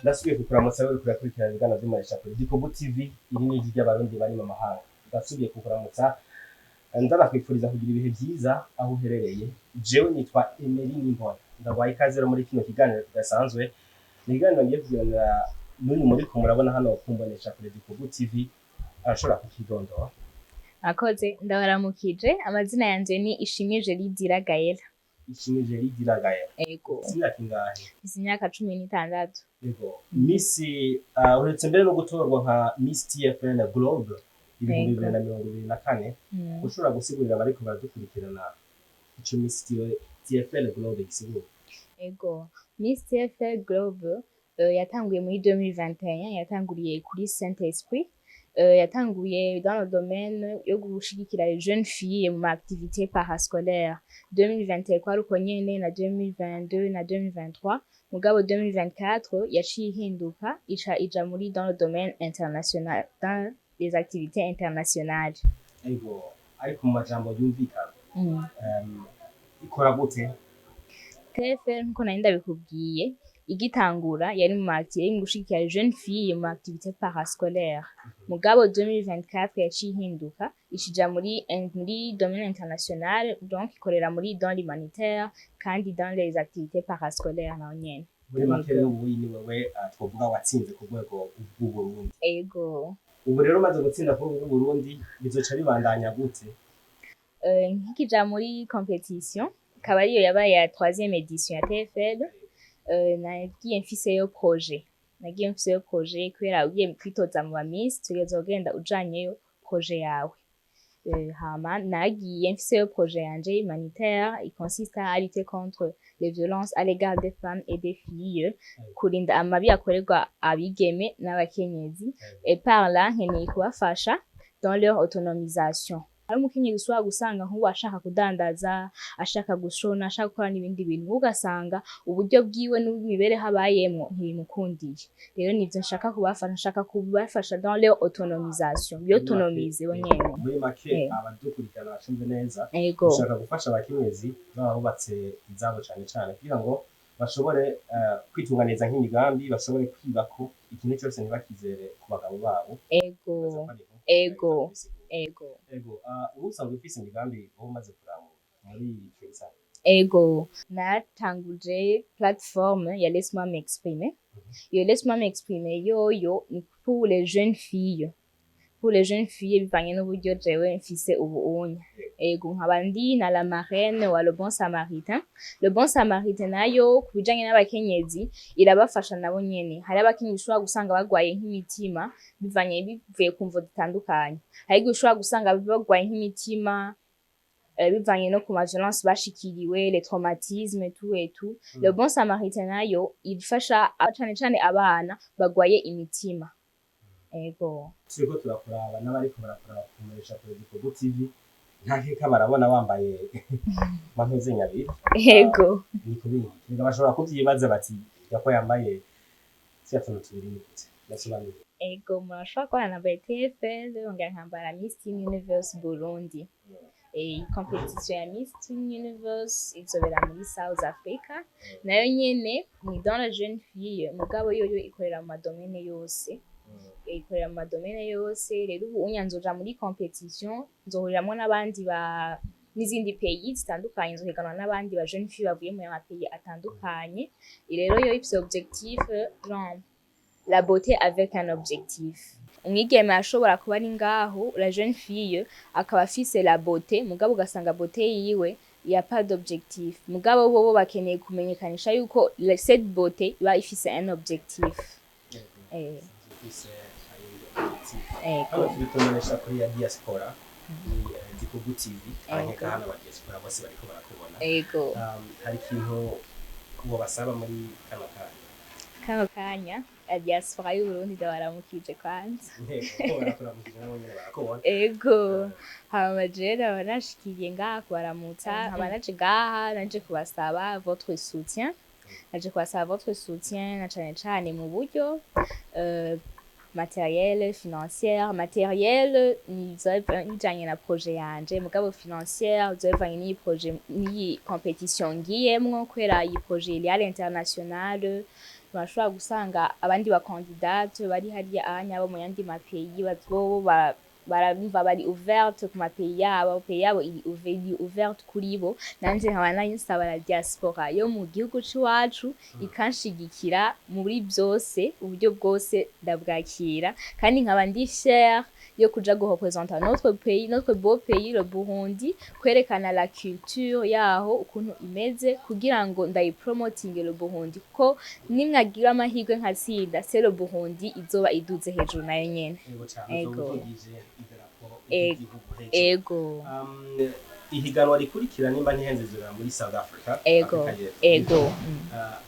ndasubiye kukuramutsa wewe kurakurikirana ibiganiro by'Imarisha kuri Gikobu TV iri n'ijwi ry'abarundi bari mu mahanga. Ndasubiye kukuramutsa ndabakwifuriza kugira ibihe byiza aho uherereye. Jewe nitwa Emery Nimbona, ndabaye ikaze muri kino kiganiro kidasanzwe. Ni ikiganiro ngiye kuganira n'uyu muri ko murabona hano kumbonesha kuri Gikobu TV, arashobora kukidondora. Akoze ndabaramukije, amazina yanje ni Ishimije Lidira Gaëlle. Ishimije Lidira Gaëlle. Ego. Imyaka ingahe? Imyaka 16. Ego. Miss uretse mbere no gutorwa nka Miss TFN Globe 2024, ushobora gusigurira bariko baradukurikirana ico Miss TFN Globe gisigura? Ego. Miss TFN Globe yatanguye muri 2021, yatanguriye kuri Saint-Esprit. Yatanguye dans le domaine yo gushigikira les jeunes filles mu activités parascolaires. 2021 kwari uko nyene na 2022 na 2023, mugabo 2024 yaciye ihinduka ija muri dans le domaine international, dans les activités internationales. Ego, ariko mu majambo yumvikana ikora gute? TFN nkuko nari ndabikubwiye, igitangura yari mu activité yo gushigikira les jeunes filles mu activités parascolaires. Mugabo 2024 yaciye ihinduka ishija muri domaine international, donc ikorera muri dans l'humanitaire kandi dans les activités parascolaires naho nyene. Muri make ubu ni wewe twovuga watsinze ku rwego rw'u Burundi. Ego. Ubu rero maze gutsinda ku rwego rw'u Burundi bizoca bibandanya gute? Nkikija muri competition, ikaba ariyo yabaye ya 3e édition ya TFL. Nagiye mfiseyo projet kubera ugiye kwitoza mu Miss tugeze ugenda ujanyeyo projet yawe. Hama nagiye mfiseyo projet yanje humanitaire, il consiste à lutter contre les violences à l'égard des femmes et des filles, kurinda amabi akorerwa abigeme n'abakenyezi, et par là nkeneye kubafasha dans leur autonomisation. Hari umukenyezi ushobora gusanga nk'ubu ashaka kudandaza, ashaka gushona, ashaka gukora n'ibindi bintu, ugasanga uburyo bwiwe n'imibereho abayemwo ntibimukundiye. Rero nivyo nshaka kubafasha, nshaka kubafasha dans leur autonomisation, biotonomize bo nyene. Muri make abadukurikirana bashumve neza, Ego. ushaka gufasha abakenyezi babubatse izabo cane kugira ngo bashobore kwitunganiza nk'imigambi, bashobore kwibako ikintu cyose ntibakizere ku bagabo babo. Ego. Ubu usanzwe ufise imigambi wowe umaze kurangura muri ico gisata? Ego. Natanguje plateforme ya Laisse-moi m'exprimer. Iyo Laisse-moi m'exprimer yoyo ni pour les jeunes filles. Pour les jeunes filles bivanye n'uburyo jewe mfise ubu unya. Ego nkaba ndi na la marraine wa Le Bon Samaritain. Le Bon Samaritain nayo kubijanye n'abakenyezi irabafasha nabo nyene. Hari abakenyezi ushobora gusanga bagwaye nk'imitima bivuye ku mvo zitandukanye. Hari ushobora gusanga bagwaye nk'imitima bivanye no ku ma violence bashikiriwe, les traumatismes et tout. Le Bon Samaritain nayo ifasha cane abana bagwaye imitima. Ego. Turiko turakuraba n'abariko barakuraba kumeresha kuri Gikobu TV, ntakeka barabona wambaye mantuze nyabiri. Ego. Niko bindi. Bashobora kuvyibaza bati yako yambaye siyatuntu tubiri gute? Nasobanuye. Ego, murashobora kubona nambaye TFL, yongera nkambara Miss Teen Universe Burundi. Competition ya Miss Teen Universe izobera muri South Africa. Nayo nyene ni dans la jeune fille, mugabo yoyo ikorera mu madomene yose. Ikorera mu madomene yose. Rero ubu unyanzoja muri competition, nzohuriramwo n'abandi n'izindi pays zitandukanye, nzohiganwa n'abandi ba jeune fille bavuye mu pays atandukanye. Rero yo ifise objectif genre la beauté avec un objectif. Umwigeme ashobora kuba ari ngaho, la jeune fille akaba afise la beauté, mugabo ugasanga beauté yiwe ya pas d'objectif. Mugabo bobo bakeneye kumenyekanisha yuko cette beauté iba ifise un objectif. Hano tubitomeresha kuri ya diaspora ni Gikobu TV, abanyeka hano ba diaspora bose bariko barakubona. Ego. Hari ikintu uwo basaba muri kano kanya la diaspora y'u Burundi ndabaramukije kwanza. Ego. Hama jewe nabanashikiriye ngaha kubaramutsa, nkaba naje ngaha naje kubasaba votre soutien. Naje kubasaba votre soutien na cane mu buryo matériel financière matériel nijanye na projet yanje mugabo financière zovanye n'iyi projet n'iyi competition ngiyemwo kubera iyi projet iri à l'international bashobora gusanga abandi ba candidate bari hariya abo mu yandi mapeyi bazoba baramva bari ouverte ku mapeyi yabo iri ouverte kuri bo nanje nkaba nayinsaba la diaspora yo mu gihugu c'iwacu ikanshigikira muri byose uburyo bwose ndabwakira kandi nkaba ndi fière yo kuja représenter notre beau pays le Burundi kwerekana la culture yaho ukuntu imeze kugira ngo ndayipromoting le Burundi ko nimwagira amahirwe nkatsinda c'est le Burundi izoba iduze hejuru nayo nyene ego ihiganwa rikurikira nimba ntihenze zira muri South Africa ego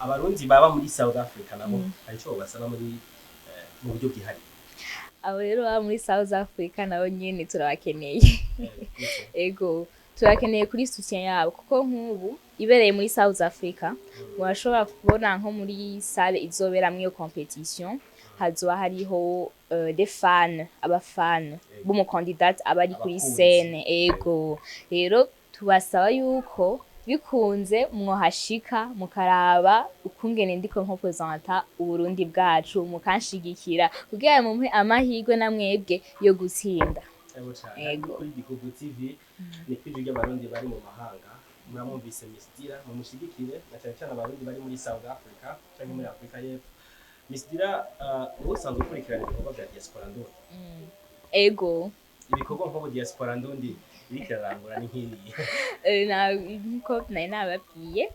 abarundi baba muri South Africa nabo arico basaba muri mu buryo bwihari abo rero baba muri South Africa nabo nyene turabakeneye ego turakeneye kuri soutien yabo kuko nk'ubu ibereye muri South Africa washobora kubona nko muri salle izoberamwe iyo competition hazoba hariho des fans abafana b'umu candidate abari kuri scène ego rero tubasaba yuko bikunze mwohashika mukaraba ukungene ndiko nko presenta uburundi bwacu mukanshigikira kugira mumpe amahirwe na mwebwe yo gutsinda ego kuri Gikubu TV ni kwije ry'abarundi bari mu mahanga muramumvise Miss Dira mumushigikire na cyane abarundi bari muri South Africa cyangwa muri Afrika y'Epfo Miss Dira usanzwe ukurikirana ibikorwa bya diaspora ndundi ego ibikorwa nko diaspora ndundi birikirarangura ni nk'iri nkuko nababwiye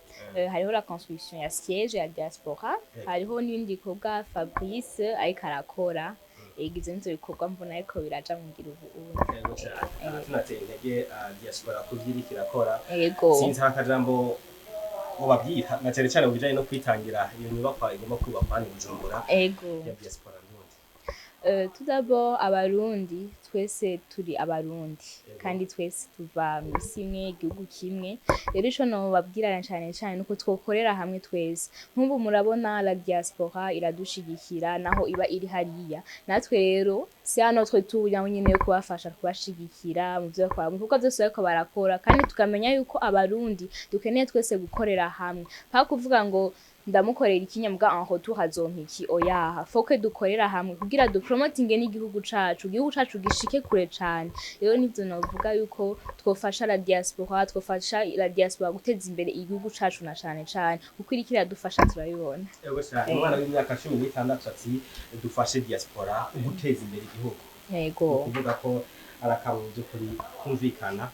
hariho la construction ya siège ya diaspora hariho n'ibindi bikorwa Fabrice ariko arakora igize nzo bikorwa mbona ariko biraja mu ngiro ubu tunateye intege diaspora kuvyirikira kora ego sinzi akajambo ubabwira na cyane mu bijanye no kwitangira iyo nyubakwa igomba kubakwa ni Bujumbura ego ya diaspora ndundi tout d'abord abarundi twese turi abarundi kandi twese tuva mu simwe igihugu kimwe rero ico no babwirana cyane nuko twokorera hamwe twese nk'ubu murabona la diaspora iradushigikira naho iba iri hariya natwe rero si hano twe tuya nyine yo kubafasha kubashigikira mu byo kwa kuko byose bariko barakora kandi tukamenya yuko abarundi dukeneye twese gukorera hamwe pa kuvuga ngo ndamukorera ikinyambwa en retour hazompiki oyaha foke dukorera hamwe kugira du promoting n'igihugu cacu gishike kure cyane rero nivyo novuga yuko twofasha la diaspora guteza imbere igihugu cacu na cyane kuko irikira dufasha turabibona yego cyane umwana w'imyaka 16 ati dufashe diaspora guteza imbere igihugu yego kuvuga ko arakabuze kuri kumvikana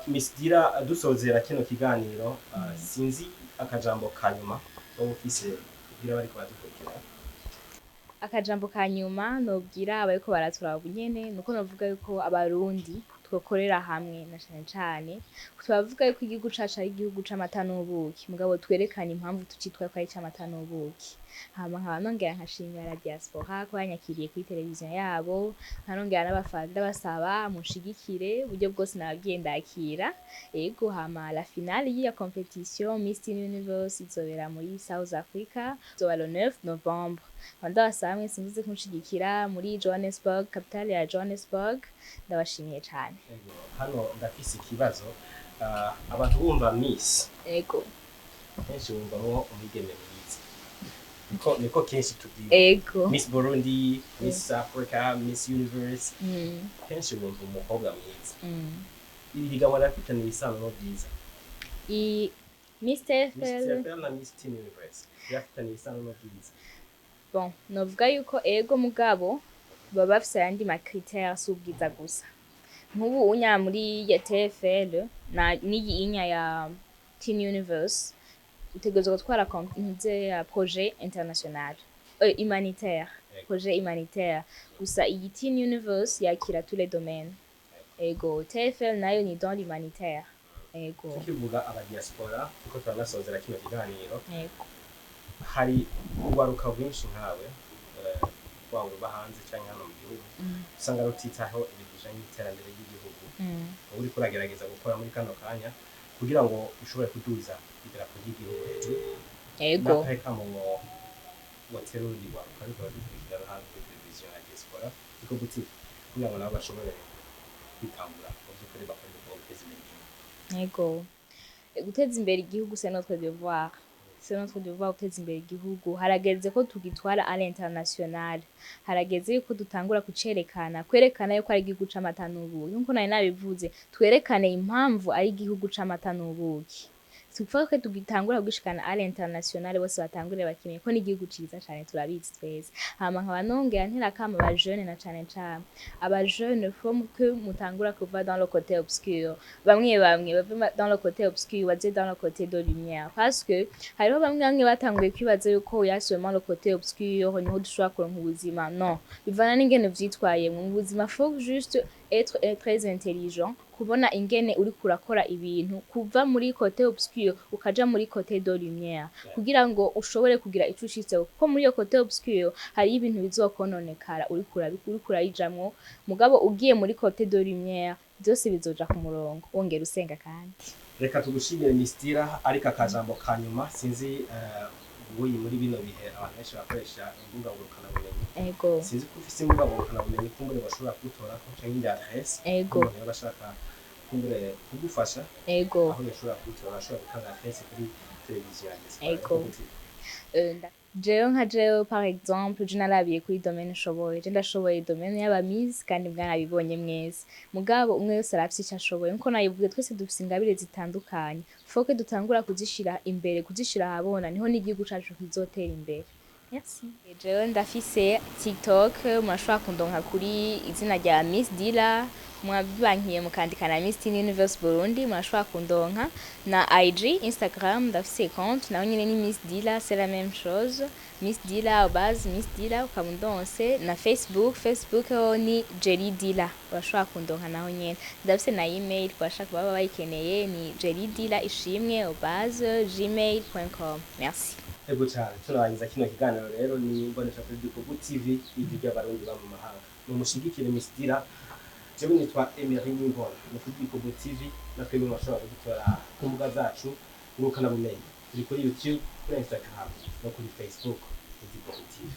Miss Dira dusozera kino kiganiro sinzi akajambo kanyuma office kugira bari kwadukurikira akajambo kanyuma nobwira abayiko baraturaba nyene nuko novuga yuko abarundi twokorera hamwe na cyane twavuga yuko igihugu cacu ari igihugu c'amata n'ubuki mugabo twerekana impamvu tucitwa ko ari c'amata n'ubuki hama nkaba nongera nkashimira la diaspora ko banyakiriye kuri televiziyo yabo nkarongera n'abafana basaba munshigikire uburyo bwose nababwiye ndakira ego hama la finale ya competition Miss Universe izobera muri South Africa zoba le 9 Novembre ndabasaba mwese kunshigikira muri Johannesburg capitale ya Johannesburg ndabashimiye cyane hano ndafise ikibazo abantu bumva Miss ego kenshi bumvamo umugeme mwiza niko kenshi tugiye ego Miss Burundi Miss Africa Miss Universe kenshi bumva umukobwa mwiza iri higanwa rafitanye isano byiza Miss TFL na Miss Universe rafitanye isano byiza bon novuga yuko ego mugabo baba bafise ayandi ma critères subwiza gusa nk'ubu unya muri ya TFL na niyi inya ya Teen Universe utegerezwa gutwara komite ya projet international humanitaire projet humanitaire gusa iyi Teen Universe yakira tous les domaines ego TFL nayo ni dans l'humanitaire ego tukivuga aba diaspora kuko turanasozera kino kiganiro ego hari uwaruka bwinshi nkawe waba uba hanze cyangwa hano mu gihugu usanga rutitaho ibijanye n'iterambere ry'igihugu uri kuragerageza gukora muri kano kanya kugira ngo ushobore kuduza idarapo ry'igihugu hejuru ego nakaheka mu waterurirwa ariko badukurikirana hano kuri televiziyo ya Diaspora Diko TV kugira ngo nabo bashobore kwitambura mu by'ukuri bakora ubwo guteza imbere igihugu. Yego. Guteza imbere igihugu c'est notre devoir. C'est notre devoir guteza imbere igihugu. Harageze ko tugitwara à l'international. Harageze ko dutangura kucerekana, kwerekana yuko ari igihugu c'amata n'ubuki. Nkuko nari nabivuze, twerekane impamvu ari igihugu c'amata n'ubuki. Tuvuga ko tugitangura kugishikana à l'international bose batangure bakimye ko ni igihugu ciza cyane turabizi twese. Hama nkaba nongera nterakama aba jeune na cane cane. Aba jeune faut que mutangura kuva dans le côté obscur. Bamwe bava dans le côté obscur baje dans le côté de lumière parce que hariho bamwe batanguye kwibaza yuko ya seulement le côté obscur niho dushobora kuronka ubuzima. Non, bivana n'ingene vyitwaye mu buzima, faut juste être très intelligent kubona ingene uri kurakora ibintu kuva muri côté obscur ukaja muri côté de lumière kugira ngo ushobore kugira ico ushitse kuko muri yo côté obscur hari ibintu bizokononekara uri kurayijamwo mugabo ugiye muri côté de lumière byose bizoja ku murongo wongera usenga kandi. Reka tugushimire Mistira ariko akajambo kanyuma sinzi ubuyi muri bino bihe abantu benshi bakoresha imbuga ngurukanabumenyi. Ego. Sinzi ko ufise imbuga ngurukanabumenyi kumbure bashobora kutora ko canke indi adresse. Ego. Bashaka kumbure kugufasha. Ego. Aho yashobora kutora ashobora gutanga adresse kuri televiziyo ya Diaspora. Ego. Jewe nka jewe par exemple je narabiye kuri domaine nshoboye je ndashoboye domaine y'abamizi kandi mwarabibonye mwese mugabo umwe wese arafise icyo ashoboye nko nayivuze twese dufise ingabire zitandukanye faut que dutangura kuzishira imbere kuzishira ahabona niho n'igihugu cacu kizotera imbere. Merci. Jewe ndafise TikTok murashobora kundonka kuri izina rya Miss Dila mwabankiye mukandika na Miss Teen Universe Burundi murashobora kundonka na IG Instagram ndafise compte naho nyene ni Miss Dila c'est la même chose Miss Dila base Miss Dila ukamundonse na Facebook ni Jerry Dila urashobora kundonka naho nyene ndafise na email bashaka baba bayikeneye ni jerrydila@gmail.com. Merci. Ego cyane turarangiza kino kiganiro rero ni mbonesha kuri Diko TV ivuga abarundi ba mu mahanga mumushigikire Mistira. Jewe nitwa Emery Nimbona ni kuri Diko TV na twebwe mwashobora kudutora ku mbuga zacu ngurukanabumenyi turi kuri YouTube kuri Instagram no kuri Facebook Diko TV.